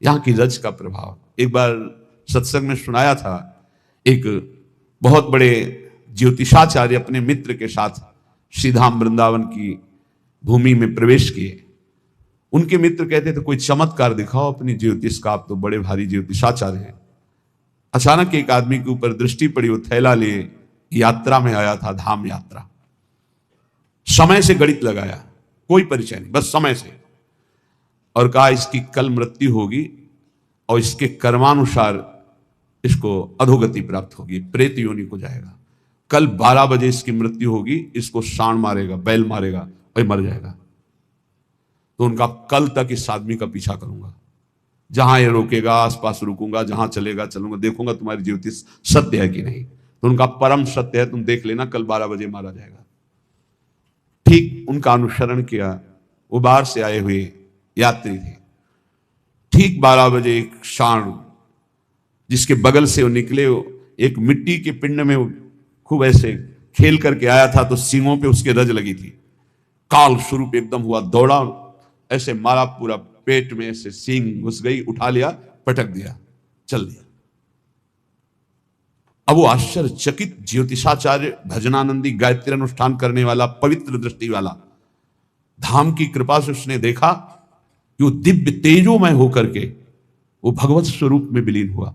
यहाँ की रज का प्रभाव। एक बार सत्संग में सुनाया था, एक बहुत बड़े ज्योतिषाचार्य अपने मित्र के साथ श्रीधाम वृंदावन की भूमि में प्रवेश किए। उनके मित्र कहते थे कोई चमत्कार दिखाओ अपनी ज्योतिष का, आप तो बड़े भारी ज्योतिषाचार्य हैं। अचानक एक आदमी के ऊपर दृष्टि पड़ी, वो थैला लिए यात्रा में आया था, धाम यात्रा। समय से गणित लगाया, कोई परिचय नहीं, बस समय से, और कहा इसकी कल मृत्यु होगी और इसके कर्मानुसार इसको अधोगति प्राप्त होगी, प्रेत योनि को जाएगा। कल 12 बजे इसकी मृत्यु होगी, इसको सांड मारेगा, बैल मारेगा और मर जाएगा। तो उनका कल तक इस आदमी का पीछा करूंगा, जहां ये रोकेगा आसपास रुकूंगा, जहां चलेगा चलूंगा, देखूंगा तुम्हारी ज्योतिष सत्य है कि नहीं। तो उनका परम सत्य है, तुम देख लेना, कल 12 बजे मारा जाएगा। ठीक उनका अनुसरण किया। वो बाहर से आए हुए यात्री थे। ठीक 12 बजे एक सांड जिसके बगल से वो निकले, एक मिट्टी के पिंड में खूब ऐसे खेल करके आया था, तो सींगों पे उसके रज लगी थी। काल स्वरूप एकदम हुआ, दौड़ा, ऐसे मारा, पूरा पेट में ऐसे सींग घुस गई, उठा लिया, पटक दिया, चल दिया। अब वो आश्चर्यचकित ज्योतिषाचार्य, भजनानंदी, गायत्री अनुष्ठान करने वाला, पवित्र दृष्टि वाला, धाम की कृपा से उसने देखा कि वो दिव्य तेजोमय होकर के वो भगवत स्वरूप में विलीन हुआ।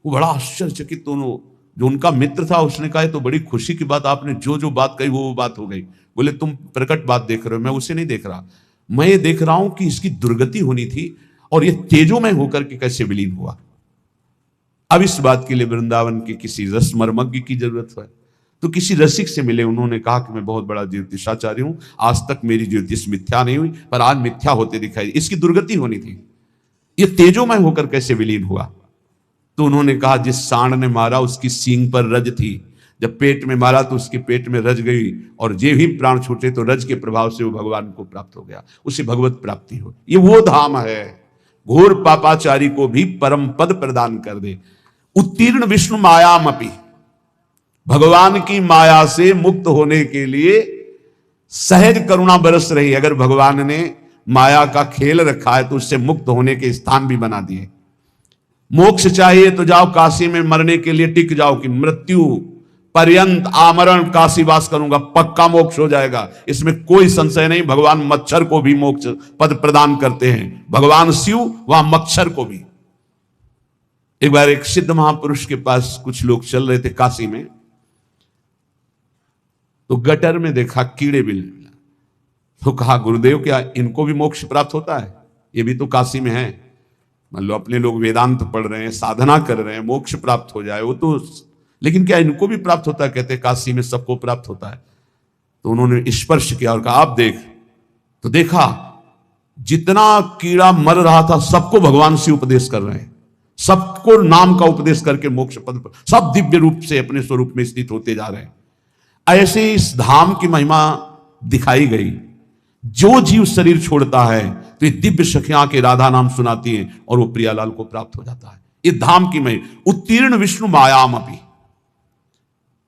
वो बड़ा आश्चर्यचकित, दोनों जो उनका मित्र था उसने कहा तो बड़ी खुशी की बात, आपने जो जो बात कही वो बात हो गई। बोले तुम प्रकट बात देख रहे हो, मैं उसे नहीं देख रहा, मैं ये देख रहा हूं कि इसकी दुर्गति होनी थी और ये तेजोमय होकर के कैसे विलीन हुआ। अब इस बात के लिए वृंदावन के किसी रसमर्मज्ञ की जरूरत है। तो किसी रसिक से मिले, उन्होंने कहा कि मैं बहुत बड़ा ज्योतिषाचार्य हूं, आज तक मेरी ज्योतिष मिथ्या नहीं हुई, पर आज मिथ्या होते दिखाई, इसकी दुर्गति होनी थी, ये तेजोमय होकर कैसे विलीन हुआ। तो उन्होंने कहा जिस सांड ने मारा उसकी सींग पर रज थी, जब पेट में मारा तो उसके पेट में रज गई, और जे भी प्राण छूटे तो रज के प्रभाव से वो भगवान को प्राप्त हो गया, उसे भगवत प्राप्ति हो। ये वो धाम है, घोर पापाचारी को भी परम पद प्रदान कर दे। उत्तीर्ण विष्णु मायामपि, भगवान की माया से मुक्त होने के लिए सहज करुणा बरस रही। अगर भगवान ने माया का खेल रखा है तो उससे मुक्त होने के स्थान भी बना दिए। मोक्ष चाहिए तो जाओ काशी में, मरने के लिए टिक जाओ कि मृत्यु पर्यंत आमरण काशी वास करूंगा, पक्का मोक्ष हो जाएगा, इसमें कोई संशय नहीं। भगवान मच्छर को भी मोक्ष पद प्रदान करते हैं, भगवान शिव वहां मच्छर को भी। एक बार एक सिद्ध महापुरुष के पास कुछ लोग चल रहे थे काशी में, तो गटर में देखा कीड़े बिल, तो कहा गुरुदेव क्या इनको भी मोक्ष प्राप्त होता है? ये भी तो काशी में है। मान लो अपने लोग वेदांत पढ़ रहे हैं, साधना कर रहे हैं, मोक्ष प्राप्त हो जाए वो तो, लेकिन क्या इनको भी प्राप्त होता है? कहते काशी में सबको प्राप्त होता है। तो उन्होंने स्पर्श किया और कहा आप देख। तो देखा जितना कीड़ा मर रहा था सबको भगवान से उपदेश कर रहे हैं, सबको नाम का उपदेश करके मोक्ष पद पर सब दिव्य रूप से अपने स्वरूप में स्थित होते जा रहे हैं। ऐसे इस धाम की महिमा दिखाई गई। जो जीव शरीर छोड़ता है तो ये दिव्य सखियां के राधा नाम सुनाती हैं और वो प्रियालाल को प्राप्त हो जाता है। ये धाम की महिमा। उत्तीर्ण विष्णु मायामपि,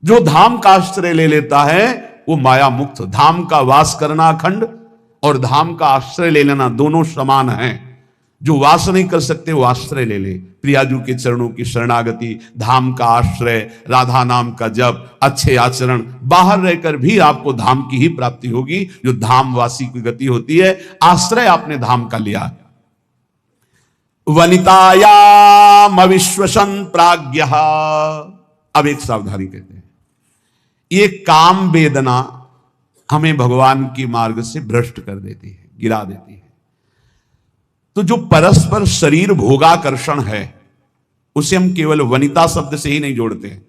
जो धाम का आश्रय ले लेता है वो माया मुक्त। धाम का वास करना अखंड और धाम का आश्रय ले लेना दोनों समान है। जो वास नहीं कर सकते वो आश्रय ले ले। प्रियाजू के चरणों की शरणागति, धाम का आश्रय, राधा नाम का जप, अच्छे आचरण, बाहर रहकर भी आपको धाम की ही प्राप्ति होगी, जो धामवासी की गति होती है। आश्रय आपने धाम का लिया। वनितायाम अविश्वसन प्राज्ञः। अब एक सावधानी कहते हैं, ये काम वेदना हमें भगवान की मार्ग से भ्रष्ट कर देती है, गिरा देती है। तो जो परस्पर शरीर भोगाकर्षण है उसे हम केवल वनिता शब्द से ही नहीं जोड़ते हैं,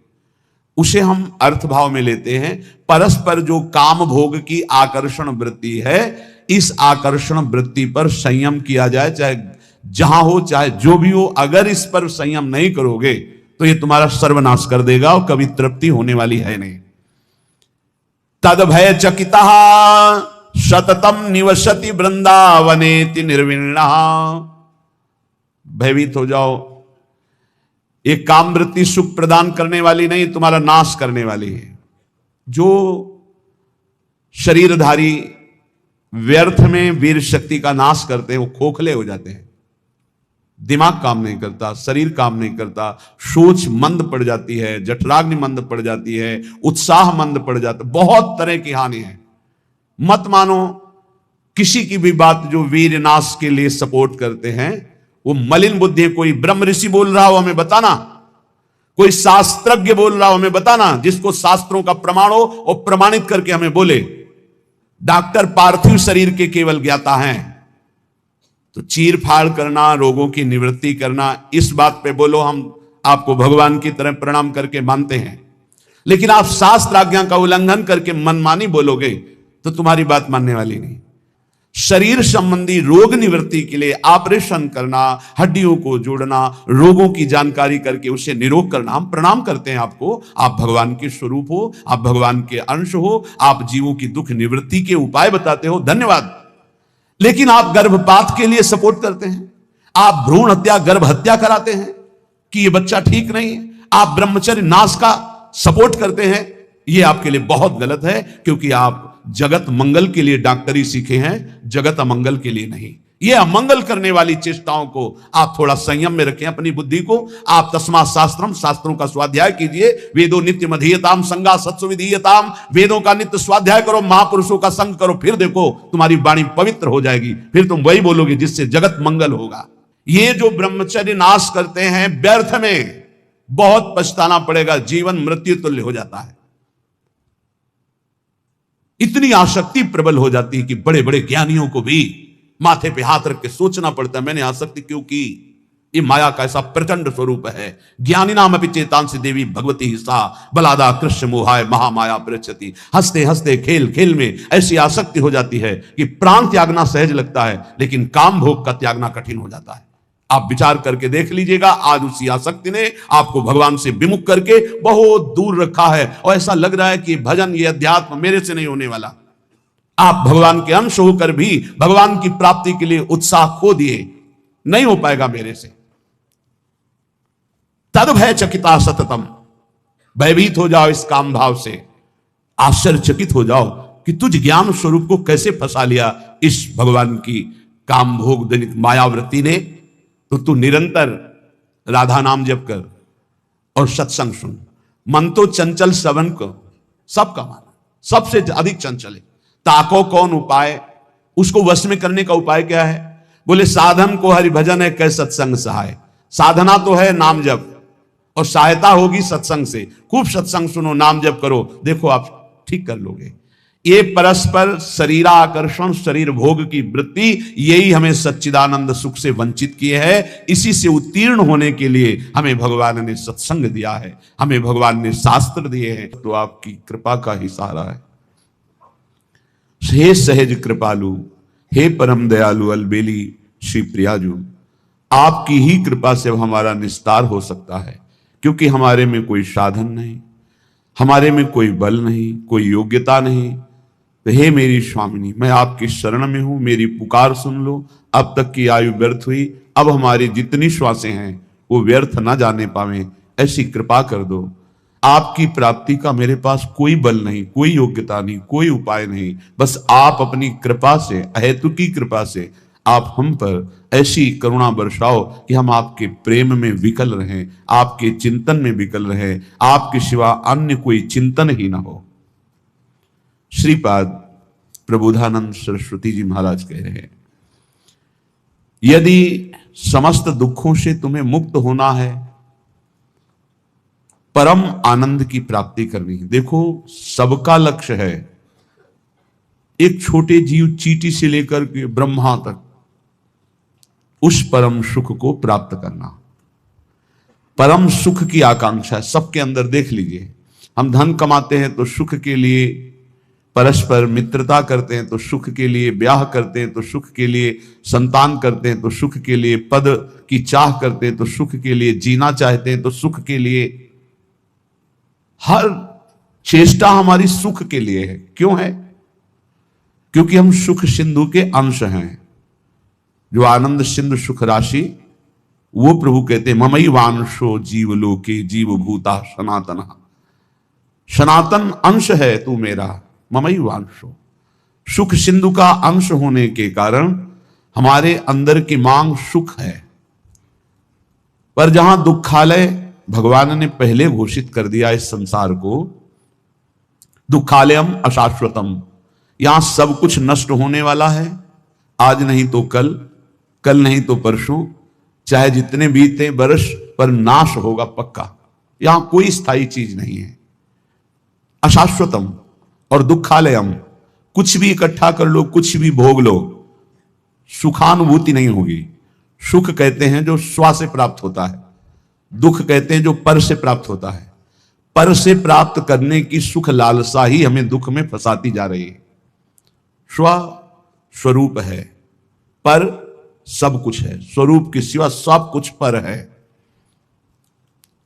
उसे हम अर्थभाव में लेते हैं। परस्पर जो काम भोग की आकर्षण वृत्ति है, इस आकर्षण वृत्ति पर संयम किया जाए, चाहे जहां हो चाहे जो भी हो। अगर इस पर संयम नहीं करोगे तो ये तुम्हारा सर्वनाश कर देगा और कभी तृप्ति होने वाली है नहीं। तद भय चकितः सततम निवसति वृंदावनेति निर्विण्णः। भयभीत हो जाओ, एक काम वृत्ति सुख प्रदान करने वाली नहीं, तुम्हारा नाश करने वाली है। जो शरीरधारी व्यर्थ में वीर शक्ति का नाश करते हैं वो खोखले हो जाते हैं, दिमाग काम नहीं करता, शरीर काम नहीं करता, सोच मंद पड़ जाती है, जठराग्नि मंद पड़ जाती है, उत्साह मंद पड़ जाता है, बहुत तरह की हानि है। मत मानो किसी की भी बात जो वीर नाश के लिए सपोर्ट करते हैं, वो मलिन बुद्धि है। कोई ब्रह्म ऋषि बोल रहा हो हमें बताना, कोई शास्त्रज्ञ बोल रहा हो हमें बताना, जिसको शास्त्रों का प्रमाण हो और प्रमाणित करके हमें बोले। डॉक्टर पार्थिव शरीर के केवल ज्ञाता हैं, तो चीर फाड़ करना, रोगों की निवृत्ति करना, इस बात पे बोलो, हम आपको भगवान की तरह प्रणाम करके मानते हैं। लेकिन आप शास्त्र आज्ञा का उल्लंघन करके मनमानी बोलोगे तो तुम्हारी बात मानने वाली नहीं। शरीर संबंधी रोग निवृत्ति के लिए ऑपरेशन करना, हड्डियों को जोड़ना, रोगों की जानकारी करके उसे निरोग करना, हम प्रणाम करते हैं आपको। आप भगवान के स्वरूप हो, आप भगवान के अंश हो, आप जीवों की दुख निवृत्ति के उपाय बताते हो, धन्यवाद। लेकिन आप गर्भपात के लिए सपोर्ट करते हैं, आप भ्रूण हत्या, गर्भ हत्या कराते हैं कि ये बच्चा ठीक नहीं है, आप ब्रह्मचर्य नाश का सपोर्ट करते हैं। ये आपके लिए बहुत गलत है, क्योंकि आप जगत मंगल के लिए डॉक्टरी सीखे हैं, जगत अमंगल के लिए नहीं। ये अमंगल करने वाली चेष्टाओं को आप थोड़ा संयम में रखें अपनी बुद्धि को। आप तस्मा शास्त्रम, शास्त्रों का स्वाध्याय कीजिए। वेदो नित्य मधीयताम संगा सत्सु विधीयताम, वेदों का नित्य स्वाध्याय करो, महापुरुषों का संग करो, फिर देखो तुम्हारी वाणी पवित्र हो जाएगी, फिर तुम वही बोलोगे जिससे जगत मंगल होगा। ये जो ब्रह्मचर्य नाश करते हैं व्यर्थ में, बहुत पछताना पड़ेगा, जीवन मृत्यु तुल्य हो जाता है। इतनी आसक्ति प्रबल हो जाती है कि बड़े बड़े ज्ञानियों को भी माथे पे हाथ रख के सोचना पड़ता है, मैंने आसक्ति क्यों की। ये माया का ऐसा प्रचंड स्वरूप है। ज्ञानी नाम अपि चेतांसी देवी भगवती हिस्सा बलादा कृष्ण मोहाय महामाया प्रचति। हंसते हंसते खेल खेल में ऐसी आसक्ति हो जाती है कि प्राण त्यागना सहज लगता है, लेकिन काम भोग का त्यागना कठिन हो जाता है। आप विचार करके देख लीजिएगा, आज उसी आसक्ति ने आपको भगवान से विमुख करके बहुत दूर रखा है, और ऐसा लग रहा है कि भजन, ये अध्यात्म मेरे से नहीं होने वाला। आप भगवान के अंश होकर भी भगवान की प्राप्ति के लिए उत्साह खो दिए, नहीं हो पाएगा मेरे से। तद भय चकिता सततम, भयभीत हो जाओ इस काम भाव से, आश्चर्यचकित हो जाओ कि तुझ ज्ञान स्वरूप को कैसे फंसा लिया इस भगवान की काम भोग जनित मायावृत्ति ने। तो तू निरंतर राधा नाम जप कर और सत्संग सुन। मन तो चंचल श्रवण को सबका माना, सबसे अधिक चंचल है। ताको कौन उपाय, उसको वश में करने का उपाय क्या है? बोले साधन को हरि भजन है, कै सत्संग सहाय। साधना तो है नाम जप, और सहायता होगी सत्संग से। खूब सत्संग सुनो, नाम जप करो, देखो आप ठीक कर लोगे। ये परस्पर शरीरा आकर्षण, शरीर भोग की वृत्ति, यही हमें सच्चिदानंद सुख से वंचित किए है। इसी से उत्तीर्ण होने के लिए हमें भगवान ने सत्संग दिया है, हमें भगवान ने शास्त्र दिए हैं। तो आपकी कृपा का ही सहारा है। हे सहज कृपालु, हे परम दयालु अलबेली श्री प्रियाजू, आपकी ही कृपा से हमारा निस्तार हो सकता है, क्योंकि हमारे में कोई साधन नहीं, हमारे में कोई बल नहीं, कोई योग्यता नहीं। तो हे मेरी स्वामिनी, मैं आपकी शरण में हूं, मेरी पुकार सुन लो। अब तक की आयु व्यर्थ हुई, अब हमारी जितनी श्वासें हैं वो व्यर्थ ना जाने पावे, ऐसी कृपा कर दो। आपकी प्राप्ति का मेरे पास कोई बल नहीं, कोई योग्यता नहीं, कोई उपाय नहीं, बस आप अपनी कृपा से, अहेतुकी कृपा से आप हम पर ऐसी करुणा बरसाओ कि हम आपके प्रेम में विकल रहें, आपके चिंतन में विकल रहें, आपके सिवा अन्य कोई चिंतन ही ना हो। श्रीपाद प्रबोधानंद सरस्वती जी महाराज कह रहे हैं, यदि समस्त दुखों से तुम्हें मुक्त होना है, परम आनंद की प्राप्ति करनी है। देखो, सबका लक्ष्य है एक छोटे जीव चींटी से लेकर के ब्रह्मा तक उस परम सुख को प्राप्त करना। परम सुख की आकांक्षा सबके अंदर। देख लीजिए, हम धन कमाते हैं तो सुख के लिए, परस्पर मित्रता करते हैं तो सुख के लिए, ब्याह करते हैं तो सुख के लिए, संतान करते हैं तो सुख के लिए, पद की चाह करते हैं तो सुख के लिए, जीना चाहते हैं तो सुख के लिए। हर चेष्टा हमारी सुख के लिए है। क्यों है? क्योंकि हम सुख सिंधु के अंश हैं। जो आनंद सिंधु सुख राशि, वो प्रभु कहते हैं ममई वांशो जीव लोके जीव भूता सनातन। सनातन अंश है तू मेरा, ममई वांशो। सुख सिंधु का अंश होने के कारण हमारे अंदर की मांग सुख है। पर जहां दुखालय भगवान ने पहले घोषित कर दिया इस संसार को, दुखालयम अशाश्वतम, यहां सब कुछ नष्ट होने वाला है, आज नहीं तो कल, कल नहीं तो परसों, चाहे जितने बीते वर्ष, पर नाश होगा पक्का। यहां कोई स्थायी चीज नहीं है। अशाश्वतम और दुखालयम, कुछ भी इकट्ठा कर लो, कुछ भी भोग लो, सुखानुभूति नहीं होगी। सुख कहते हैं जो स्व से प्राप्त होता है, दुख कहते हैं जो पर से प्राप्त होता है। पर से प्राप्त करने की सुख लालसा ही हमें दुख में फंसाती जा रही है। स्व स्वरूप है, पर सब कुछ है, स्वरूप के सिवा सब कुछ पर है।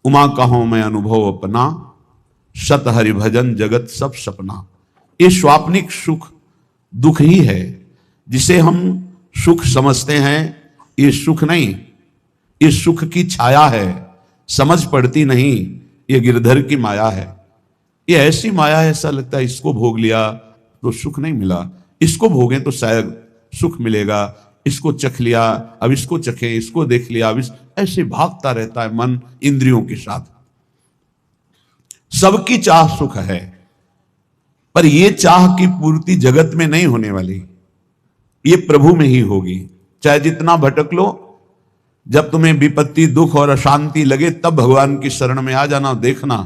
उमा कहो मैं अनुभव अपना, सत हरि भजन जगत सब सपना। ये स्वाप्निक सुख दुख ही है, जिसे हम सुख समझते हैं। ये सुख नहीं, ये सुख की छाया है, समझ पड़ती नहीं। ये गिरधर की माया है, ये ऐसी माया है, ऐसा लगता है इसको भोग लिया तो सुख नहीं मिला, इसको भोगें तो शायद सुख मिलेगा, इसको चख लिया अब इसको चखे, इसको देख लिया अब ऐसे भागता रहता है मन इंद्रियों के साथ। सबकी चाह सुख है, पर यह चाह की पूर्ति जगत में नहीं होने वाली, ये प्रभु में ही होगी। चाहे जितना भटक लो, जब तुम्हें विपत्ति दुख और अशांति लगे तब भगवान की शरण में आ जाना, देखना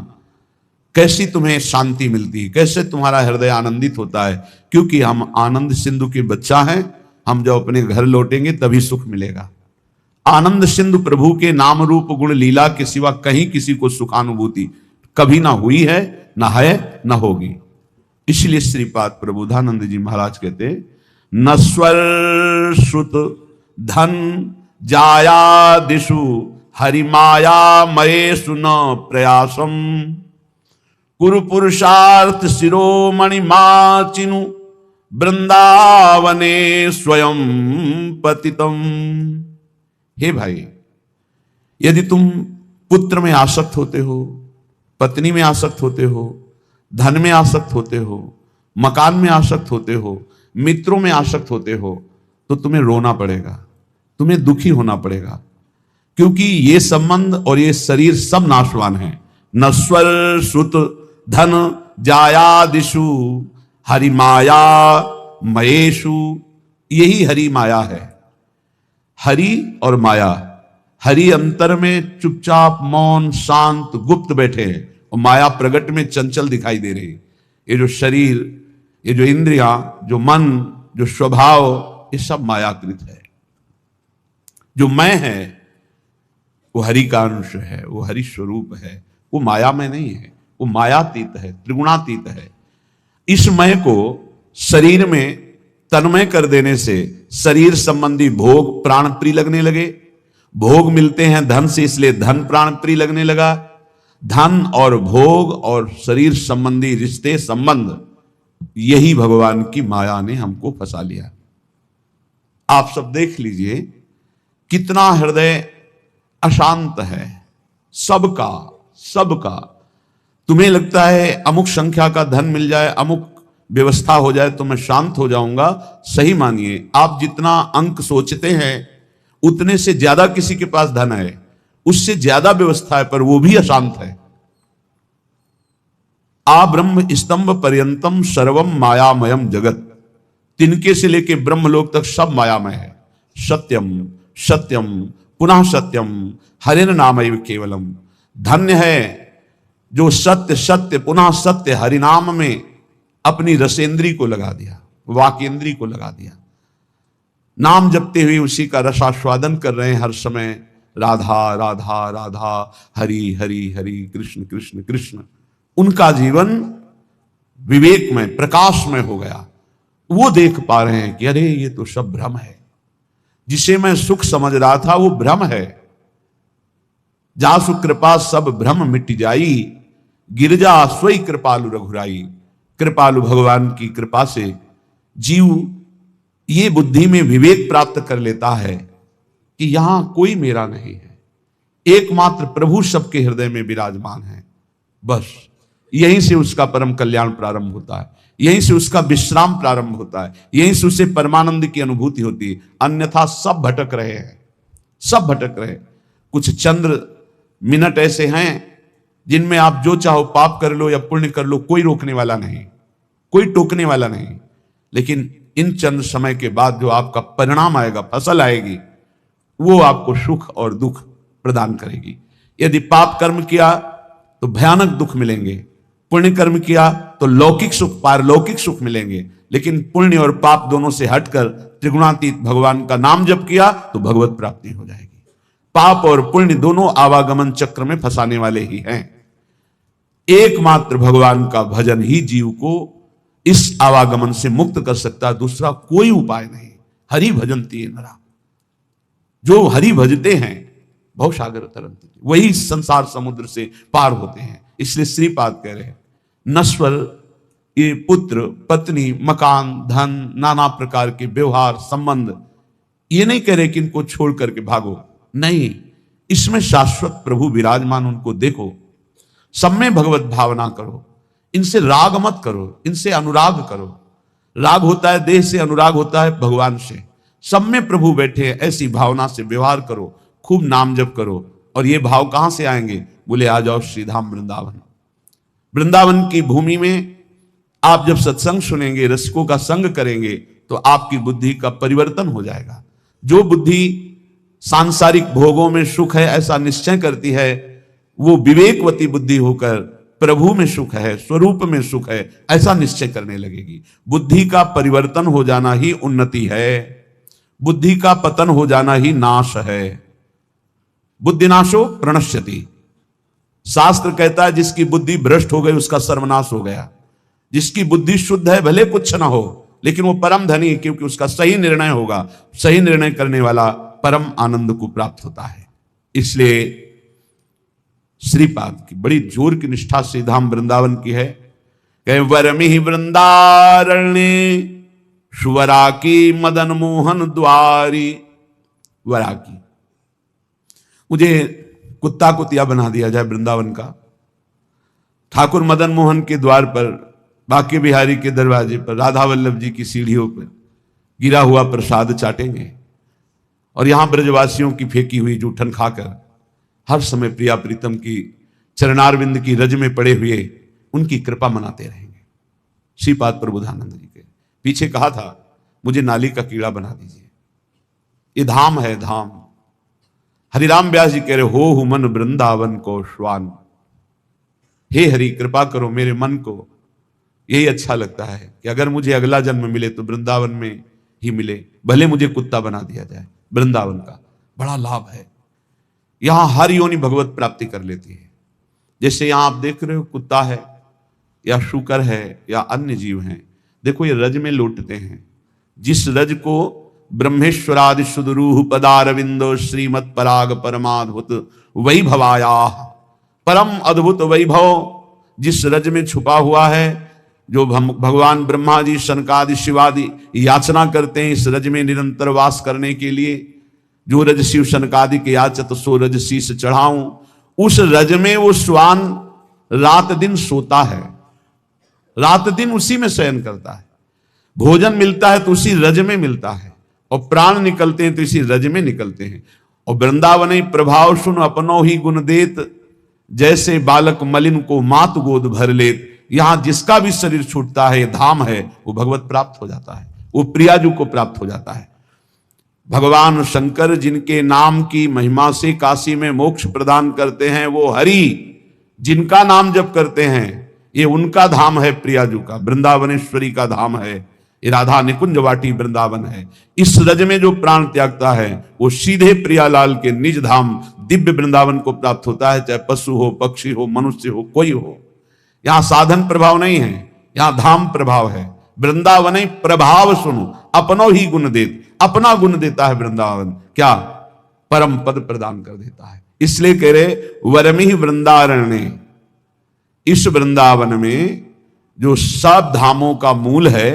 कैसी तुम्हें शांति मिलती है, कैसे तुम्हारा हृदय आनंदित होता है। क्योंकि हम आनंद सिंधु के बच्चा हैं, हम जब अपने घर लौटेंगे तभी सुख मिलेगा। आनंद सिंधु प्रभु के नाम रूप गुण लीला के सिवा कहीं किसी को सुखानुभूति कभी ना हुई है, ना है, ना होगी। इसलिए श्रीपाद प्रबोधानंद जी महाराज कहते, नस्वर श्रुत धन जाया दिशु हरिमाया मये सुन प्रयासम, कुरु पुरुषार्थ शिरोमणि माचिनु वृंदावने स्वयं पतितम। हे भाई, यदि तुम पुत्र में आसक्त होते हो, पत्नी में आसक्त होते हो, धन में आसक्त होते हो, मकान में आसक्त होते हो, मित्रों में आसक्त होते हो, तो तुम्हें रोना पड़ेगा, तुम्हें दुखी होना पड़ेगा। क्योंकि ये संबंध और ये शरीर सब नाशवान है। नस्वर श्रुत धन जाया दिशु हरि माया मयेशु, यही हरि माया है। हरि और माया, हरि अंतर में चुपचाप मौन शांत गुप्त बैठे हैं, और माया प्रगट में चंचल दिखाई दे रही। ये जो शरीर, ये जो इंद्रियां, जो मन, जो स्वभाव, ये सब मायाकृत है। जो मैं है वो हरि का अंश है, वो हरि स्वरूप है, वो माया में नहीं है, वो मायातीत है, त्रिगुणातीत है। इस मय को शरीर में तन्मय कर देने से शरीर संबंधी भोग प्राण प्रिय लगने लगे। भोग मिलते हैं धन से, इसलिए धन प्राण प्रिय लगने लगा। धन और भोग और शरीर संबंधी रिश्ते संबंध, यही भगवान की माया ने हमको फंसा लिया। आप सब देख लीजिए कितना हृदय अशांत है, सबका सबका। तुम्हें लगता है अमुक संख्या का धन मिल जाए, अमुक व्यवस्था हो जाए तो मैं शांत हो जाऊंगा। सही मानिए, आप जितना अंक सोचते हैं उतने से ज्यादा किसी के पास धन है, उससे ज्यादा व्यवस्था है, पर वो भी अशांत है। आ ब्रह्म स्तंभ पर्यंतम सर्वम मायामयम जगत, तिनके से लेके ब्रह्मलोक तक सब मायामय है। सत्यम सत्यम पुनः सत्यम हरिन नामैव केवलम। धन्य है जो सत्य सत्य पुनः सत्य हरिनाम में अपनी रसेंद्री को लगा दिया, वाकेंद्री को लगा दिया। नाम जपते हुए उसी का रसास्वादन कर रहे हैं हर समय। राधा राधा राधा, हरि हरि हरि, कृष्ण कृष्ण कृष्ण। उनका जीवन विवेक में प्रकाश में हो गया। वो देख पा रहे हैं कि अरे ये तो सब भ्रम है, जिसे मैं सुख समझ रहा था वो भ्रम है। जासु कृपा सब भ्रम मिट जाई, गिरजा सोई कृपालु रघुराई। कृपालु भगवान की कृपा से जीव ये बुद्धि में विवेक प्राप्त कर लेता है कि यहां कोई मेरा नहीं है, एकमात्र प्रभु सबके हृदय में विराजमान है। बस यहीं से उसका परम कल्याण प्रारंभ होता है, यहीं से उसका विश्राम प्रारंभ होता है, यहीं से उसे परमानंद की अनुभूति होती है। अन्यथा सब भटक रहे हैं, सब भटक रहे हैं। कुछ चंद्र मिनट ऐसे हैं जिनमें आप जो चाहो पाप कर लो या पुण्य कर लो, कोई रोकने वाला नहीं, कोई टोकने वाला नहीं। लेकिन इन चंद समय के बाद जो आपका परिणाम आएगा, फसल आएगी, वो आपको सुख और दुख प्रदान करेगी। यदि पाप कर्म किया तो भयानक दुख मिलेंगे, पुण्य कर्म किया तो लौकिक सुख, पारलौकिक सुख मिलेंगे। लेकिन पुण्य और पाप दोनों से हटकर त्रिगुणातीत भगवान का नाम जप किया तो भगवत प्राप्ति हो जाएगी। पाप और पुण्य दोनों आवागमन चक्र में फंसाने वाले ही हैं। एकमात्र भगवान का भजन ही जीव को इस आवागमन से मुक्त कर सकता है, दूसरा कोई उपाय नहीं। हरि भजन्ति नरा, जो हरि भजते हैं भवसागर तरंति, वही संसार समुद्र से पार होते हैं। इसलिए श्रीपाद कह रहे हैं, नश्वर ये पुत्र पत्नी मकान धन नाना प्रकार के व्यवहार संबंध, ये नहीं कह रहे कि इनको छोड़ करके भागो, नहीं, इसमें शाश्वत प्रभु विराजमान, उनको देखो, सब में भगवत भावना करो, इनसे राग मत करो, इनसे अनुराग करो। राग होता है देह से, अनुराग होता है भगवान से। सब में प्रभु बैठे हैं, ऐसी भावना से व्यवहार करो, खूब नाम जप करो। और ये भाव कहां से आएंगे? बोले आ जाओ श्रीधाम वृंदावन। वृंदावन की भूमि में आप जब सत्संग सुनेंगे, रसिकों का संग करेंगे, तो आपकी बुद्धि का परिवर्तन हो जाएगा। जो बुद्धि सांसारिक भोगों में सुख है ऐसा निश्चय करती है, वो विवेकवती बुद्धि होकर प्रभु में सुख है, स्वरूप में सुख है, ऐसा निश्चय करने लगेगी। बुद्धि का परिवर्तन हो जाना ही उन्नति है, बुद्धि का पतन हो जाना ही नाश है। बुद्धिनाशो प्रणश्यति, शास्त्र कहता है जिसकी बुद्धि भ्रष्ट हो गई उसका सर्वनाश हो गया। जिसकी बुद्धि शुद्ध है, भले कुछ ना हो, लेकिन वो परम धनी है, क्योंकि उसका सही निर्णय होगा। सही निर्णय करने वाला परम आनंद को प्राप्त होता है। इसलिए श्रीपाद की बड़ी जोर की निष्ठा से धाम वृंदावन की है। कहे वरमिहि वृंदारण्य सुवरा की मदन मोहन द्वारी। वरा की, मुझे कुत्ता कुतिया बना दिया जाए वृंदावन का। ठाकुर मदन मोहन के द्वार पर, बांके बिहारी के दरवाजे पर, राधा वल्लभ जी की सीढ़ियों पर गिरा हुआ प्रसाद चाटेंगे और यहां ब्रजवासियों की फेंकी हुई जूठन खाकर हर समय प्रिया प्रीतम की चरणारविंद की रज में पड़े हुए उनकी कृपा मनाते रहेंगे। श्रीपाद प्रबोधानंद जी के पीछे कहा था, मुझे नाली का कीड़ा बना दीजिए, ये धाम है धाम। हरिराम व्यास जी कह रहे, हो मन वृंदावन को श्वान। हे हरि, कृपा करो मेरे मन को, यही अच्छा लगता है कि अगर मुझे अगला जन्म मिले तो वृंदावन में ही मिले, भले मुझे कुत्ता बना दिया जाए। वृंदावन का बड़ा लाभ है, यहां हर योनि भगवत प्राप्ति कर लेती है। जैसे यहां आप देख रहे हो, कुत्ता है या शूकर है या अन्य जीव हैं, देखो ये रज में लौटते हैं। जिस रज को ब्रह्मेश्वरादि सुदरूह पदारविंदो श्रीमत् पराग परमाद्भुत वैभवाया, परम अद्भुत वैभव जिस रज में छुपा हुआ है, जो भगवान ब्रह्मा जी सनकादि शिवादि याचना करते हैं इस रज में निरंतर वास करने के लिए। जो रज शिव सनकादि के याचत सो रज शीस चढ़ाऊं, उस रज में वो श्वान रात दिन सोता है, रात दिन उसी में शयन करता है। भोजन मिलता है तो उसी रज में मिलता है, और प्राण निकलते हैं तो इसी रज में निकलते हैं। और वृंदावन प्रभाव सुन अपनो ही गुण देत, जैसे बालक मलिन को मात गोद भर लेत। यहां जिसका भी शरीर छूटता है, धाम है, वो भगवत प्राप्त हो जाता है, वो प्रियाजू को प्राप्त हो जाता है। भगवान शंकर जिनके नाम की महिमा से काशी में मोक्ष प्रदान करते हैं, वो हरि जिनका नाम जप करते हैं, ये उनका धाम है, प्रियाजू का, वृंदावनेश्वरी का धाम है। ये राधा निकुंज वाटी वृंदावन है। इस रज में जो प्राण त्यागता है वो सीधे प्रियालाल के निज धाम दिव्य वृंदावन को प्राप्त होता है, चाहे पशु हो, पक्षी हो, मनुष्य हो, कोई हो। यहां साधन प्रभाव नहीं है, यहां धाम प्रभाव है। वृंदावन प्रभाव सुनो अपनो ही गुण देत, अपना गुण देता है वृंदावन, क्या परम पद प्रदान कर देता है। इसलिए कह रहे वरमि वृंदारण्य, इस वृंदावन में जो सब धामों का मूल है,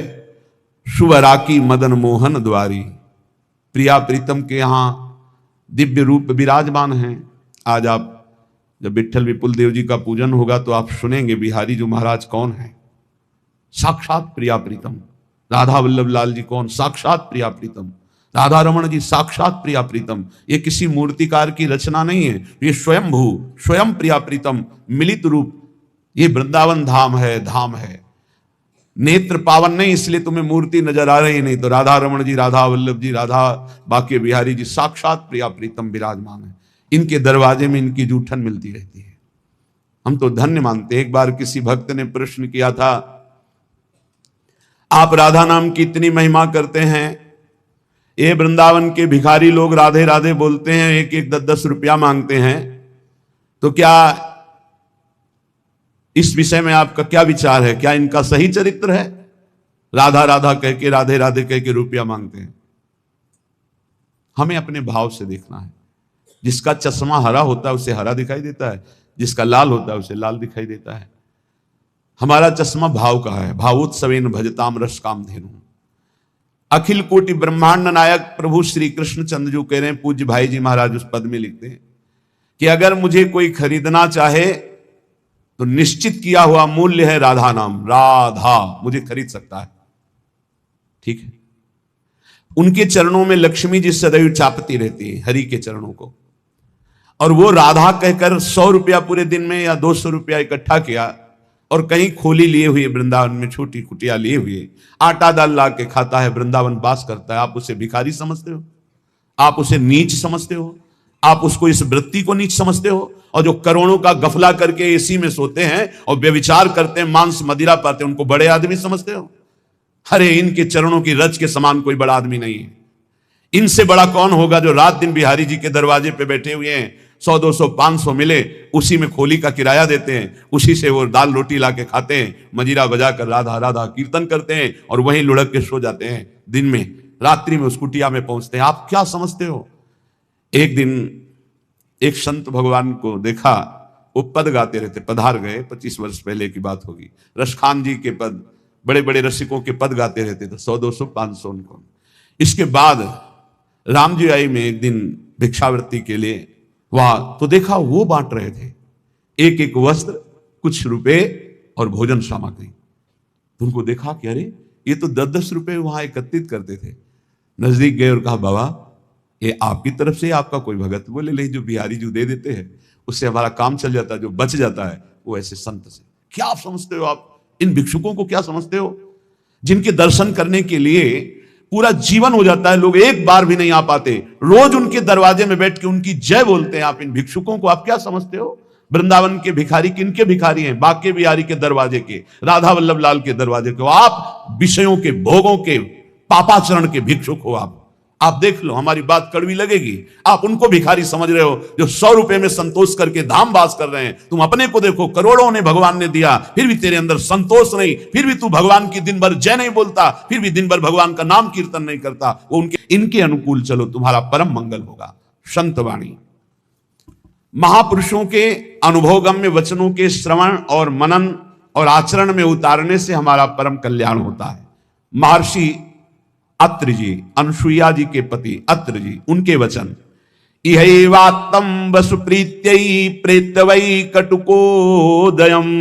सुवरा की मदन मोहन द्वारी, प्रिया प्रीतम के यहां दिव्य रूप विराजमान हैं। आज आप जब विट्ठल विपुल देव जी का पूजन होगा तो आप सुनेंगे बिहारी जो महाराज कौन है, साक्षात प्रिया प्रीतम। राधा वल्लभ लाल जी कौन, साक्षात प्रिया प्रीतम। राधा रमण जी साक्षात प्रिया प्रीतम, ये किसी मूर्तिकार की रचना नहीं है, ये स्वयं भू स्वयं प्रिया प्रीतम मिलित रूप, ये वृंदावन धाम है, धाम है। नेत्र पावन नहीं इसलिए तुम्हें मूर्ति नजर आ रही नहीं, तो राधा रमण जी, राधा वल्लभ जी, राधा बाके बिहारी जी साक्षात प्रिया प्रीतम विराजमान है। इनके दरवाजे में इनकी जूठन मिलती रहती है, हम तो धन्य मानते। एक बार किसी भक्त ने प्रश्न किया था, आप राधा नाम की इतनी महिमा करते हैं, ये वृंदावन के भिखारी लोग राधे राधे बोलते हैं, एक एक 10-10 रुपया मांगते हैं, तो क्या इस विषय में आपका क्या विचार है? क्या इनका सही चरित्र है? राधा राधा कह के, राधे राधे कह के रुपया मांगते हैं। हमें अपने भाव से देखना है। जिसका चश्मा हरा होता है उसे हरा दिखाई देता है, जिसका लाल होता है उसे लाल दिखाई देता है। हमारा चश्मा भाव का है। भावोत्सवेन भजताम रस काम धेनु। अखिल कोटि ब्रह्मांड नायक प्रभु श्री कृष्ण चंद्र जो कह रहे हैं, पूज्य भाई जी महाराज उस पद में लिखते हैं कि अगर मुझे कोई खरीदना चाहे तो निश्चित किया हुआ मूल्य है राधा नाम, राधा मुझे खरीद सकता है। ठीक है, उनके चरणों में लक्ष्मी जी सदैव चापती रहती है हरि के चरणों को, और वो राधा कहकर 100 रुपया पूरे दिन में या 200 रुपया इकट्ठा किया और कहीं खोली लिए हुए वृंदावन में छोटी कुटिया लिए हुए आटा दाल ला के खाता है, वृंदावन वास करता है। आप उसे भिखारी समझते हो? आप उसे नीच समझते हो? आप उसको इस वृत्ति को नीच समझते हो? और जो करोड़ों का गफला करके एसी में सोते हैं और व्यभिचार करते हैं, मांस मदिरा पाते हैं, उनको बड़े आदमी समझते हो? अरे इनके चरणों की रज के समान कोई बड़ा आदमी नहीं है। इनसे बड़ा कौन होगा जो रात दिन बिहारी जी के दरवाजे पे बैठे हुए हैं, 100-200 500 मिले उसी में खोली का किराया देते हैं, उसी से वो दाल रोटी ला के खाते हैं, मजीरा बजा कर राधा राधा कीर्तन करते हैं और वहीं लुढ़क के सो जाते हैं। दिन में रात्रि में उस कुटिया में पहुंचते हैं। आप क्या समझते हो? एक दिन एक संत भगवान को देखा, वो पद गाते रहते, पधार गए, 25 वर्ष पहले की बात होगी। रसखान जी के पद, बड़े बड़े रसिकों के पद गाते रहते थे, 100-200 500 उनको। इसके बाद राम जी आई में एक दिन भिक्षावृत्ति के लिए वहां, तो देखा वो बांट रहे थे एक एक वस्त्र, कुछ रुपए और भोजन सामग्री। तो उनको देखा कि अरे ये तो 10-10 रुपए वहां एकत्रित करते थे। नजदीक गए और कहा, बाबा ये आपकी तरफ से आपका कोई भगत? बोले नहीं, जो बिहारी जो दे देते हैं उससे हमारा काम चल जाता है, जो बच जाता है वो ऐसे संत से। क्या आप समझते हो? आप इन भिक्षुकों को क्या समझते हो, जिनके दर्शन करने के लिए पूरा जीवन हो जाता है, लोग एक बार भी नहीं आ पाते, रोज उनके दरवाजे में बैठ के उनकी जय बोलते हैं। आप इन भिक्षुकों को आप क्या समझते हो? वृंदावन के भिखारी किनके भिखारी हैं? बाके बिहारी के दरवाजे के, राधा वल्लभ लाल के दरवाजे के। आप विषयों के, भोगों के, पापाचरण के भिक्षुक हो। आप देख लो, हमारी बात कड़वी लगेगी, आप उनको भिखारी समझ रहे हो जो 100 रुपए में संतोष करके धाम वास कर रहे हैं। तुम अपने को देखो, करोड़ों ने भगवान ने दिया, फिर भी तेरे अंदर संतोष नहीं, फिर भी तू भगवान की दिन भर जय नहीं बोलता, फिर भी दिन भर भगवान का नाम कीर्तन नहीं करता। वो इनके अनुकूल चलो, तुम्हारा परम मंगल होगा। संतवाणी, महापुरुषों के अनुभवगम्य वचनों के श्रवण और मनन और आचरण में उतारने से हमारा परम कल्याण होता है। महर्षि अत्र जी, अनुसुईया जी के पति अत्र जी, उनके वचन, इहैवात्तम वसुप्रीत्यै प्रेतवै कटुकोदयम्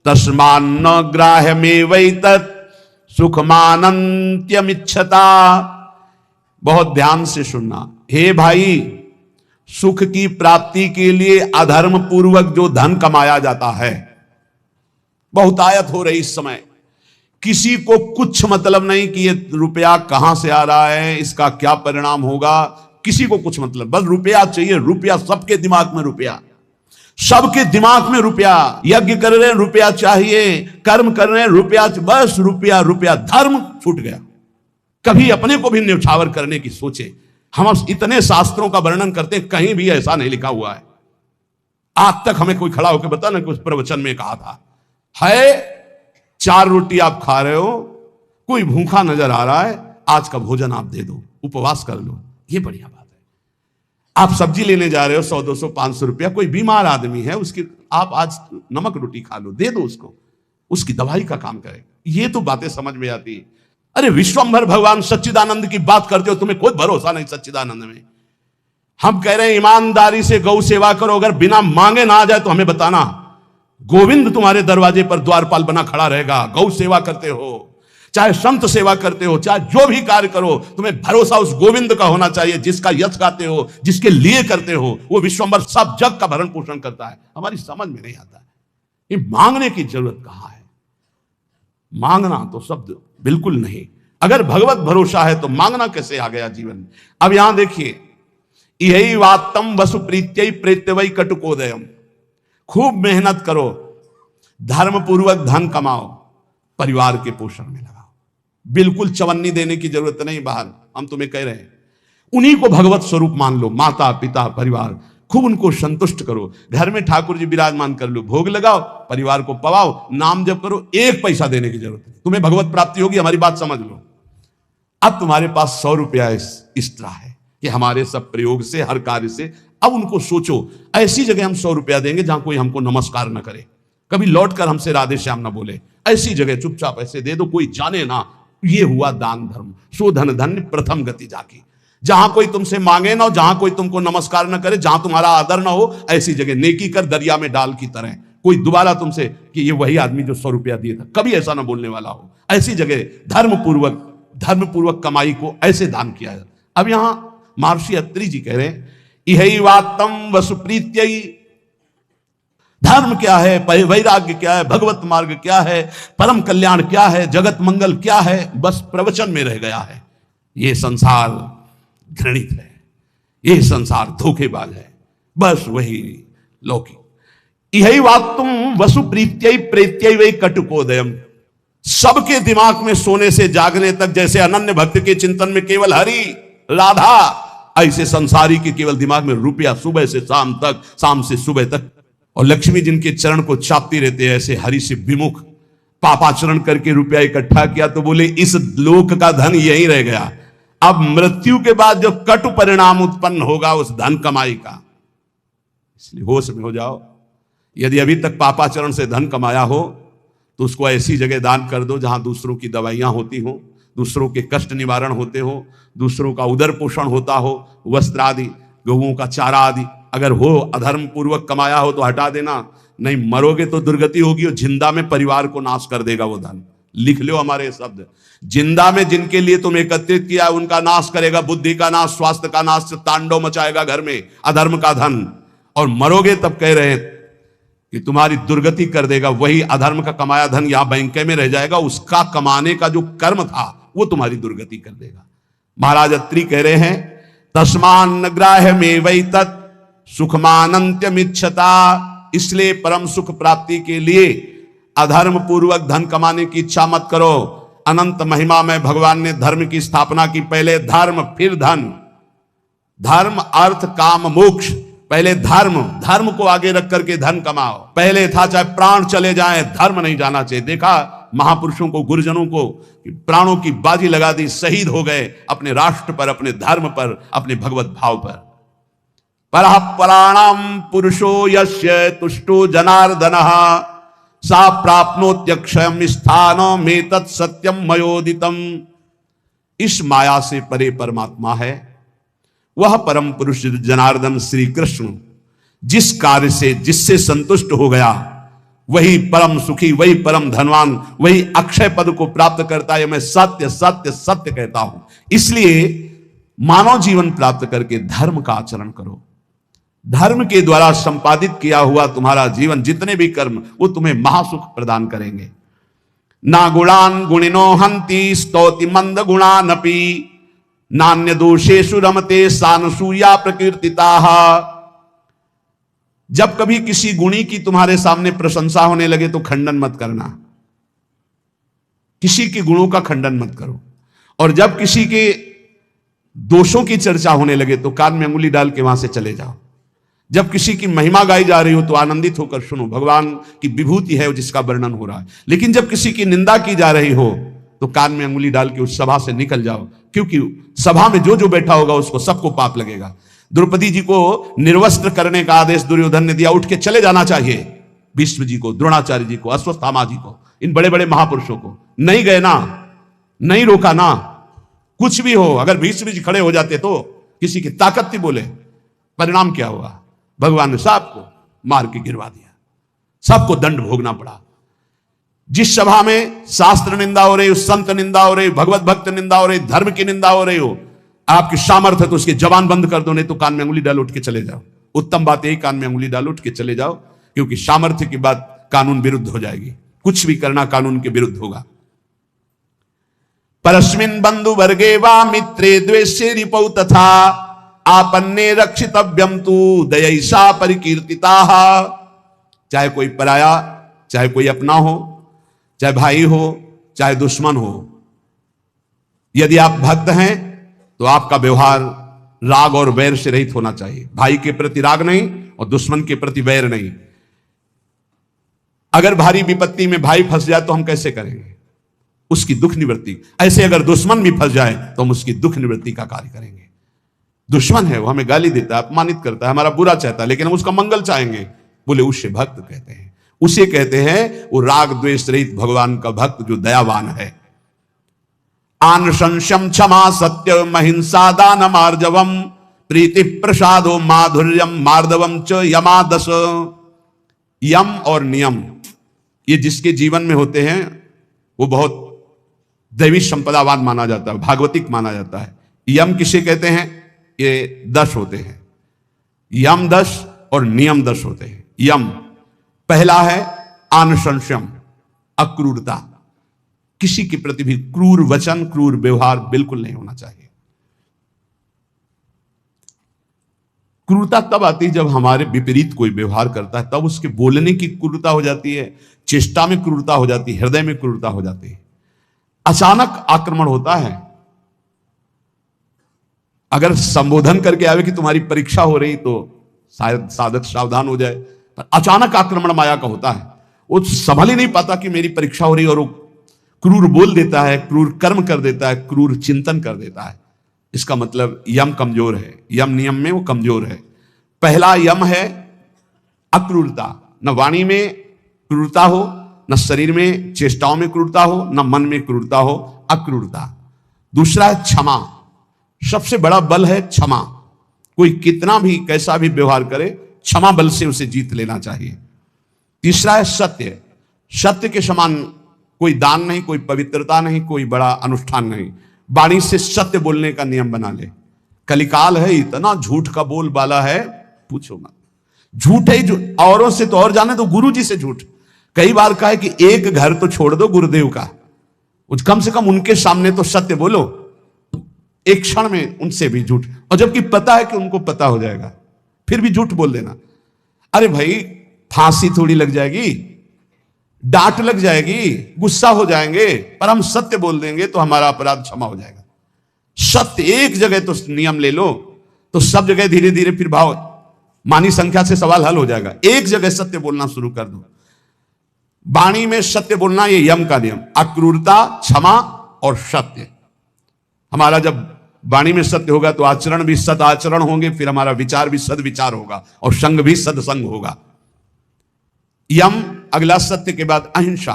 तस्मान्न ग्राह्यमेवैतत् सुखमानन्त्यमिच्छता। बहुत ध्यान से सुनना। हे भाई, सुख की प्राप्ति के लिए अधर्म पूर्वक जो धन कमाया जाता है, बहुतायत हो रही इस समय, किसी को कुछ मतलब नहीं कि ये रुपया कहां से आ रहा है, इसका क्या परिणाम होगा, किसी को कुछ मतलब, बस रुपया चाहिए। रुपया, सबके दिमाग में रुपया, सबके दिमाग में रुपया। यज्ञ कर रहे हैं रुपया चाहिए, कर्म कर रहे हैं रुपया, बस रुपया रुपया। धर्म छूट गया। कभी अपने को भी न्यौछावर करने की सोचे। हम इतने शास्त्रों का वर्णन करते हैं, कहीं भी ऐसा नहीं लिखा हुआ है। आज तक हमें कोई खड़ा होकर बता ना कि उस प्रवचन में कहा था। है 4 रोटी आप खा रहे हो, कोई भूखा नजर आ रहा है, आज का भोजन आप दे दो, उपवास कर लो, ये बढ़िया बात है। आप सब्जी लेने जा रहे हो, 100-200 500 रुपया, कोई बीमार आदमी है, उसकी आप आज नमक रोटी खा लो, दे दो उसको, उसकी दवाई का काम करेगा। ये तो बातें समझ में आती है। अरे विश्वंभर भगवान सच्चिदानंद की बात करते हो, तुम्हें कोई भरोसा नहीं सच्चिदानंद में। हम कह रहे हैं ईमानदारी से गौ सेवा करो, अगर बिना मांगे ना आ जाए तो हमें बताना। गोविंद तुम्हारे दरवाजे पर द्वारपाल बना खड़ा रहेगा। गौ सेवा करते हो, चाहे संत सेवा करते हो, चाहे जो भी कार्य करो, तुम्हें भरोसा उस गोविंद का होना चाहिए जिसका यश गाते हो, जिसके लिए करते हो। वो विश्वम्भर सब जग का भरण पोषण करता है। हमारी समझ में नहीं आता है ये मांगने की जरूरत कहां है। मांगना तो शब्द बिल्कुल नहीं। अगर भगवत भरोसा है तो मांगना कैसे आ गया जीवन में। अब यहां देखिए, यही वात्तम वसु प्रीत्यै प्रेत्यवै कटुकोदयम। खूब मेहनत करो, धर्म पूर्वक धन कमाओ, परिवार के पोषण में लगाओ। बिल्कुल चवन्नी देने की जरूरत नहीं बाहर। हम तुम्हें कह रहे हैं उन्हीं को भगवत स्वरूप मान लो, माता पिता परिवार, खूब उनको संतुष्ट करो। घर में ठाकुर जी विराजमान कर लो, भोग लगाओ, परिवार को पवाओ, नाम जप करो। एक पैसा देने की जरूरत नहीं, तुम्हें भगवत प्राप्ति होगी। हमारी बात समझ लो। अब तुम्हारे पास 100 रुपया इस तरह है कि हमारे सब प्रयोग से, हर कार्य से, अब उनको सोचो ऐसी जगह हम 100 रुपया देंगे जहां कोई हमको नमस्कार न करे, कभी लौट कर हमसे राधे श्याम ना बोले। ऐसी जगह चुपचाप ऐसे दे दो, कोई जाने ना। ये हुआ दान धर्म। सो धन धन्य प्रथम गति जाकी। जहां कोई तुमसे मांगे ना हो, जहां कोई तुमको नमस्कार न करे, जहां तुम्हारा आदर ना हो, ऐसी जगह नेकी कर दरिया में डाल की तरह। कोई दोबारा तुमसे कि ये वही आदमी जो 100 रुपया दिया था, कभी ऐसा ना बोलने वाला हो। ऐसी जगह धर्म पूर्वक कमाई को ऐसे दान किया जाए। अब यहां महर्षि अत्रि जी कह रहे हैं इहै वात्तम वसु प्रीत्यै। धर्म क्या है, वैराग्य क्या है, भगवत मार्ग क्या है, परम कल्याण क्या है, जगत मंगल क्या है, बस प्रवचन में रह गया है। ये संसार घृणित है, ये संसार धोखेबाज है, बस वही लौकिक। यही बात तुम वसु प्रीत्यै प्रेत्यै वै कटुकोदयम। सबके दिमाग में सोने से जागने तक, जैसे अनन्य भक्त के चिंतन में केवल हरि राधा, ऐसे संसारी के केवल दिमाग में रुपया सुबह से शाम तक, शाम से सुबह तक। और लक्ष्मी जिनके चरण को चापती रहते हैं, ऐसे हरि से विमुख पापाचरण करके रुपया इकट्ठा किया तो बोले इस लोक का धन यही रह गया। अब मृत्यु के बाद जो कटु परिणाम उत्पन्न होगा उस धन कमाई का, इसलिए होश में हो जाओ। यदि अभी तक पापाचरण से धन कमाया हो तो उसको ऐसी जगह दान कर दो जहां दूसरों की दवाइयां होती हो, दूसरों के कष्ट निवारण होते हो, दूसरों का उदर पोषण होता हो, वस्त्र आदि, गौओं का चारा आदि। अगर हो अधर्म पूर्वक कमाया हो तो हटा देना, नहीं मरोगे तो दुर्गति होगी और जिंदा में परिवार को नाश कर देगा वो धन। लिख लो हमारे शब्द, जिंदा में जिनके लिए तुम एकत्रित किया उनका नाश करेगा, बुद्धि का नाश, स्वास्थ्य का नाश, तांडव मचाएगा घर में अधर्म का धन। और मरोगे तब कह रहे हैं कि तुम्हारी दुर्गति कर देगा। वही अधर्म का कमाया धन यहां बैंक में रह जाएगा, उसका कमाने का जो कर्म था वो तुम्हारी दुर्गति कर देगा। महाराज अत्रि कह रहे हैं तस्मान ग्राह्य में वही तत् सुखमानंत्यमिच्छता। इसलिए परम सुख प्राप्ति के लिए अधर्म पूर्वक धन कमाने की इच्छा मत करो। अनंत महिमा में भगवान ने धर्म की स्थापना की। पहले धर्म फिर धन, धर्म अर्थ काम मोक्ष। पहले धर्म को आगे रख करके धन कमाओ। पहले था चाहे प्राण चले जाएं, धर्म नहीं जाना चाहिए। देखा महापुरुषों को, गुरुजनों को, प्राणों की बाजी लगा दी, शहीद हो गए अपने राष्ट्र पर, अपने धर्म पर, अपने भगवत भाव पर। परः पराणाम पुरुषो यस्य तुष्टो जनार्दनः सा प्राप्नोत्यक्षयम् स्थानम् एतत् सत्यम मयोदितम। इस माया से परे परमात्मा है, वह परम पुरुष जनार्दन श्री कृष्ण जिस कार्य से, जिससे संतुष्ट हो गया वही परम सुखी, वही परम धनवान, वही अक्षय पद को प्राप्त करता है। मैं सत्य सत्य सत्य कहता हूं। इसलिए मानव जीवन प्राप्त करके धर्म का आचरण करो। धर्म के द्वारा संपादित किया हुआ तुम्हारा जीवन, जितने भी कर्म, वो तुम्हें महासुख प्रदान करेंगे। ना गुणान गुणिनो हंति स्तौति मंद गुणानपि नान्य दोषेषु रमते सानसूया प्रकीर्तिताः। जब कभी किसी गुणी की तुम्हारे सामने प्रशंसा होने लगे तो खंडन मत करना, किसी के गुणों का खंडन मत करो। और जब किसी के दोषों की चर्चा होने लगे तो कान में अंगुली डाल के वहां से चले जाओ। जब किसी की महिमा गाई जा रही हो तो आनंदित होकर सुनो, भगवान की विभूति है जिसका वर्णन हो रहा है। लेकिन जब किसी की निंदा की जा रही हो तो कान में अंगुली डाल के उस सभा से निकल जाओ, क्योंकि सभा में जो जो बैठा होगा उसको सबको पाप लगेगा। द्रौपदी जी को निर्वस्त्र करने का आदेश दुर्योधन ने दिया, उठ के चले जाना चाहिए। भीष्म जी को, द्रोणाचार्य जी को, अश्वत्थामा जी को, इन बड़े बड़े महापुरुषों को नहीं गए ना, नहीं रोका ना। कुछ भी हो, अगर भीष्म जी खड़े हो जाते तो किसी की ताकत थी बोले, परिणाम क्या हुआ? भगवान ने सबको मार के गिरवा दिया, सबको दंड भोगना पड़ा। जिस सभा में शास्त्र निंदा हो रही हो, संत निंदा हो रही हो, भगवत भक्त निंदा हो रही, धर्म की निंदा हो रही हो, आपकी सामर्थ्य है तो उसकी जबान बंद कर दो, नहीं तो कान में अंगुली डाल उठ के चले जाओ। उत्तम बात यही, कान में अंगुली डाल उठ के चले जाओ, क्योंकि सामर्थ्य की बात कानून विरुद्ध हो जाएगी। कुछ भी करना कानून के विरुद्ध होगा। परस्मिन बंधु वर्गे वा मित्रे द्वेष्ये रिपौ तथा आपन्ने रक्षितव्यम तु दयैषा परिकीर्तिता। चाहे कोई पराया, चाहे कोई अपना हो, चाहे भाई हो, चाहे दुश्मन हो, यदि आप भक्त हैं तो आपका व्यवहार राग और वैर से रहित होना चाहिए। भाई के प्रति राग नहीं और दुश्मन के प्रति वैर नहीं। अगर भारी विपत्ति में भाई फंस जाए तो हम कैसे करेंगे? उसकी दुख निवृत्ति। ऐसे अगर दुश्मन भी फंस जाए तो हम उसकी दुख निवृत्ति का कार्य करेंगे। दुश्मन है, वो हमें गाली देता है, अपमानित करता है, हमारा बुरा चाहता है, लेकिन हम उसका मंगल चाहेंगे, बोले उसे भक्त कहते हैं। उसे कहते हैं वो राग द्वेष रहित भगवान का भक्त जो दयावान है। आन संशम क्षमा सत्य महिंसा दान मार्जवम प्रीति प्रसादो माधुर्यम मार्दवम च यमादस। यम और नियम ये जिसके जीवन में होते हैं वो बहुत दैवी संपदावान माना जाता है, भागवतिक माना जाता है। यम किसे कहते हैं? ये 10 होते हैं। यम 10 और नियम 10 होते हैं। यम पहला है अनुशंसम, अक्रूरता। किसी के प्रति भी क्रूर वचन, क्रूर व्यवहार बिल्कुल नहीं होना चाहिए। क्रूरता तब आती है जब हमारे विपरीत कोई व्यवहार करता है, तब उसके बोलने की क्रूरता हो जाती है, चेष्टा में क्रूरता हो जाती है, हृदय में क्रूरता हो जाती है। अचानक आक्रमण होता है। अगर संबोधन करके आवे कि तुम्हारी परीक्षा हो रही तो शायद साधक सावधान हो जाए, पर अचानक आक्रमण माया का होता है। वो संभल ही नहीं पाता कि मेरी परीक्षा हो रही, और वो क्रूर बोल देता है, क्रूर कर्म कर देता है, क्रूर चिंतन कर देता है। इसका मतलब यम कमजोर है। यम नियम में वो कमजोर है। पहला यम है अक्रूरता। न वाणी में क्रूरता हो, न शरीर में चेष्टाओं में क्रूरता हो, न मन में क्रूरता हो, अक्रूरता। दूसरा है क्षमा। सबसे बड़ा बल है क्षमा। कोई कितना भी कैसा भी व्यवहार करे, क्षमा बल से उसे जीत लेना चाहिए। तीसरा है सत्य। सत्य के समान कोई दान नहीं, कोई पवित्रता नहीं, कोई बड़ा अनुष्ठान नहीं। वाणी से सत्य बोलने का नियम बना ले। कलिकाल है, इतना झूठ का बोल बाला है, पूछो मत। झूठ है जो औरों से तो और जाने तो गुरु जी से झूठ। कई बार कहा है कि एक घर तो छोड़ दो गुरुदेव का, कम से कम उनके सामने तो सत्य बोलो। एक क्षण में उनसे भी झूठ, और जबकि पता है कि उनको पता हो जाएगा, फिर भी झूठ बोल देना। अरे भाई, फांसी थोड़ी लग जाएगी, डांट लग जाएगी, गुस्सा हो जाएंगे, पर हम सत्य बोल देंगे तो हमारा अपराध क्षमा हो जाएगा। सत्य एक जगह तो नियम ले लो तो सब जगह धीरे धीरे फिर भाव मानी संख्या से सवाल हल हो जाएगा। एक जगह सत्य बोलना शुरू कर दो। वाणी में सत्य बोलना, ये यम का नियम। अक्रूरता, क्षमा और सत्य। हमारा जब वाणी में सत्य होगा तो आचरण भी सद आचरण होंगे, फिर हमारा विचार भी सद विचार होगा, और संग भी सदसंग होगा। यम अगला। सत्य के बाद अहिंसा।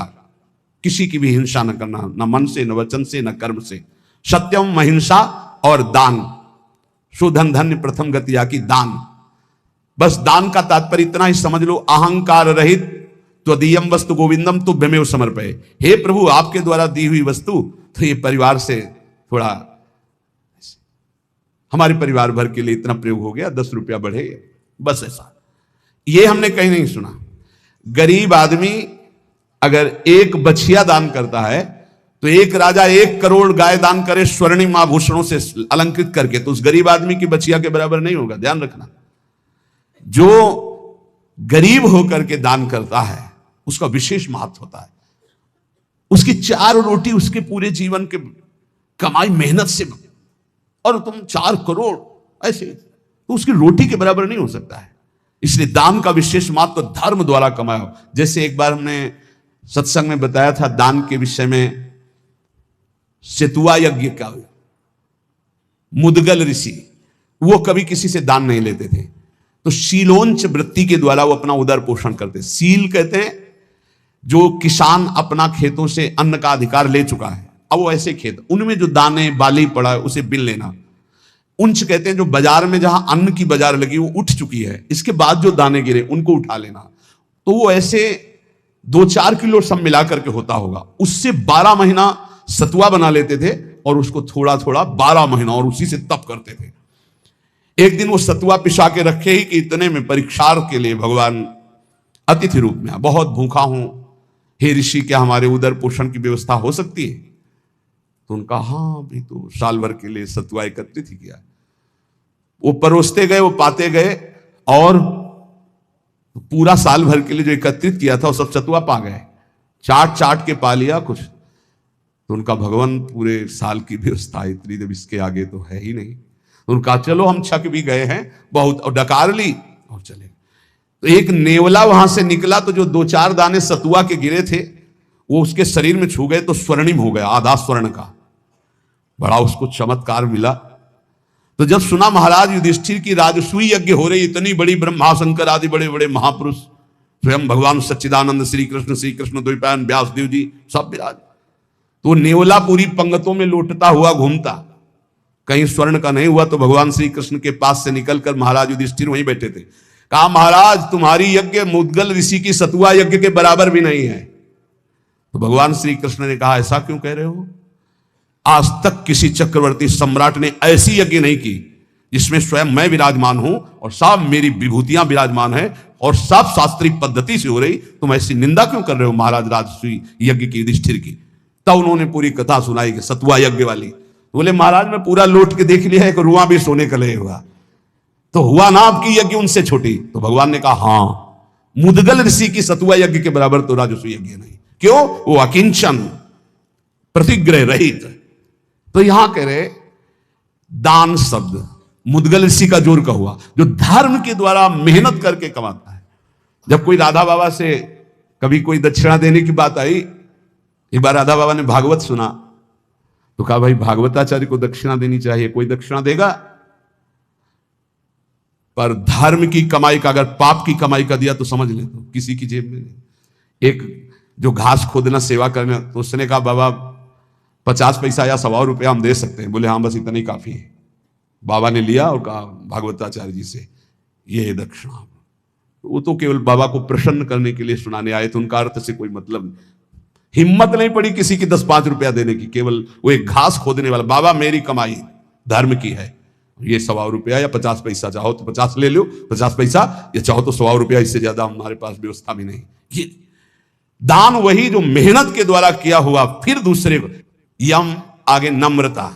किसी की भी हिंसा न करना, न मन से, न वचन से, न कर्म से। सत्यम, अहिंसा और दान। सुधन धन्य प्रथम गतिया की दान। बस दान का तात्पर्य इतना ही समझ लो, अहंकार रहित त्वदीयम वस्तु गोविंदम तुभ्यमेव समर्पये। हे प्रभु, आपके द्वारा दी हुई वस्तु तो ये परिवार से थोड़ा, हमारे परिवार भर के लिए इतना प्रयोग हो गया, 10 रुपया बढ़े, बस ऐसा। ये हमने कहीं नहीं सुना। गरीब आदमी अगर एक बछिया दान करता है तो एक राजा 1 करोड़ गाय दान करे स्वर्णिम आभूषणों से अलंकृत करके, तो उस गरीब आदमी की बछिया के बराबर नहीं होगा। ध्यान रखना, जो गरीब होकर के दान करता है उसका विशेष महत्व होता है। उसकी 4 रोटी उसके पूरे जीवन के कमाई मेहनत से, और तुम 4 करोड़ ऐसे, तो उसकी रोटी के बराबर नहीं हो सकता है। इसलिए दान का विशेष महत्व तो धर्म द्वारा कमाया हो। जैसे एक बार हमने सत्संग में बताया था दान के विषय में, सेतुआ यज्ञ का मुदगल ऋषि, वो कभी किसी से दान नहीं लेते थे, तो शीलोंच वृत्ति के द्वारा वो अपना उदर पोषण करते। सील कहते हैं जो किसान अपना खेतों से अन्न का अधिकार ले चुका है, अब वो ऐसे खेत, उनमें जो दाने बाली पड़ा है उसे बिन लेना। उंच कहते हैं जो बाजार में जहां अन्न की बाजार लगी वो उठ चुकी है, इसके बाद जो दाने गिरे उनको उठा लेना। तो वो ऐसे 2-4 किलो सब मिलाकर के होता होगा, उससे 12 महीना सतुआ बना लेते थे और उसको थोड़ा थोड़ा 12 महीना और उसी से तप करते थे। एक दिन वो सतुआ पिसा के रखे ही कि इतने में परीक्षार्थ के लिए भगवान अतिथि रूप में, बहुत भूखा हूं, हे ऋषि, क्या हमारे उदर पोषण की व्यवस्था हो सकती है? तो उनका हाँ, अभी तो साल भर के लिए सतुआ एकत्रित ही किया। वो परोसते गए, वो पाते गए और पूरा साल भर के लिए जो एकत्रित किया था वो सब सतुआ पा गए, चाट चाट के पा लिया कुछ। तो उनका भगवान पूरे साल की व्यवस्था इतनी, जब इसके आगे तो है ही नहीं। तो उनका चलो हम छक भी गए हैं बहुत, और डकार ली और चले। तो एक नेवला वहां से निकला, तो जो 2-4 दाने सतुआ के गिरे थे वो उसके शरीर में छू गए तो स्वर्णिम हो गया, आधा स्वर्ण का। बड़ा उसको चमत्कार मिला। तो जब सुना महाराज युधिष्ठिर की राजसूय यज्ञ हो रही, इतनी बड़ी ब्रह्माशंकर आदि बड़े बड़े महापुरुष, स्वयं भगवान सच्चिदानंद, श्री कृष्ण द्वैपायन, व्यासदेव जी सब विराज, तो नेवला पूरी पंगतों में लौटता हुआ घूमता, कहीं स्वर्ण का नहीं हुआ। तो भगवान श्री कृष्ण के पास से निकलकर महाराज युधिष्ठिर वहीं बैठे थे। कहा महाराज, तुम्हारी यज्ञ मुद्गल ऋषि की सतुआ यज्ञ के बराबर भी नहीं है। तो भगवान श्री कृष्ण ने कहा, ऐसा क्यों कह रहे हो? आज तक किसी चक्रवर्ती सम्राट ने ऐसी यज्ञ नहीं की जिसमें स्वयं मैं विराजमान हूं और सब मेरी विभूतियां विराजमान है और सब शास्त्रीय पद्धति से हो रही, तुम ऐसी निंदा क्यों कर रहे हो महाराज राजसूय यज्ञ की, युधिष्ठिर की? तब उन्होंने पूरी कथा सुनाई कि सतुआ यज्ञ वाली। बोले महाराज, मैं पूरा लौट के देख लिया है कि रुआ भी सोने का ले हुआ, तो हुआ ना आपकी यज्ञ उनसे छोटी? तो भगवान ने कहा, हाँ, मुद्गल ऋषि की सतुआ यज्ञ के बराबर तो राजसूय यज्ञ नहीं। क्यों? वो अकिंचन, प्रतिग्रह रहित। तो यहां कह रहे दान शब्द मुद्गल ऋषि का जोर का हुआ, जो धर्म के द्वारा मेहनत करके कमाता है। जब कोई राधा बाबा से कभी कोई दक्षिणा देने की बात आई, एक बार राधा बाबा ने भागवत सुना तो कहा, भाई भागवताचार्य को दक्षिणा देनी चाहिए, कोई दक्षिणा देगा? पर धर्म की कमाई का, अगर पाप की कमाई का दिया तो समझ ले, तो किसी की जेब में नहीं। एक जो घास खोदना सेवा करना, तो उसने कहा, बाबा 50 पैसा या 100 रुपया हम दे सकते हैं। बोले हाँ, बस इतना ही काफी है। बाबा ने लिया और कहा भागवताचार्य जी से, ये है दक्षिणा। वो तो केवल बाबा को प्रसन्न करने के लिए सुनाने आए थे, उनका अर्थ से कोई मतलब नहीं। हिम्मत नहीं पड़ी किसी की 10-5 रुपया देने की, केवल वो एक घास खोदने वाला, बाबा मेरी कमाई धर्म की है, ये 100 रुपया या 50 पैसा, चाहो तो 50 ले लो, 50 पैसा, या चाहो तो 100 रुपया, इससे ज्यादा हमारे पास व्यवस्था भी नहीं। ये दान वही जो मेहनत के द्वारा किया हुआ। फिर दूसरे को, यम आगे नम्रता,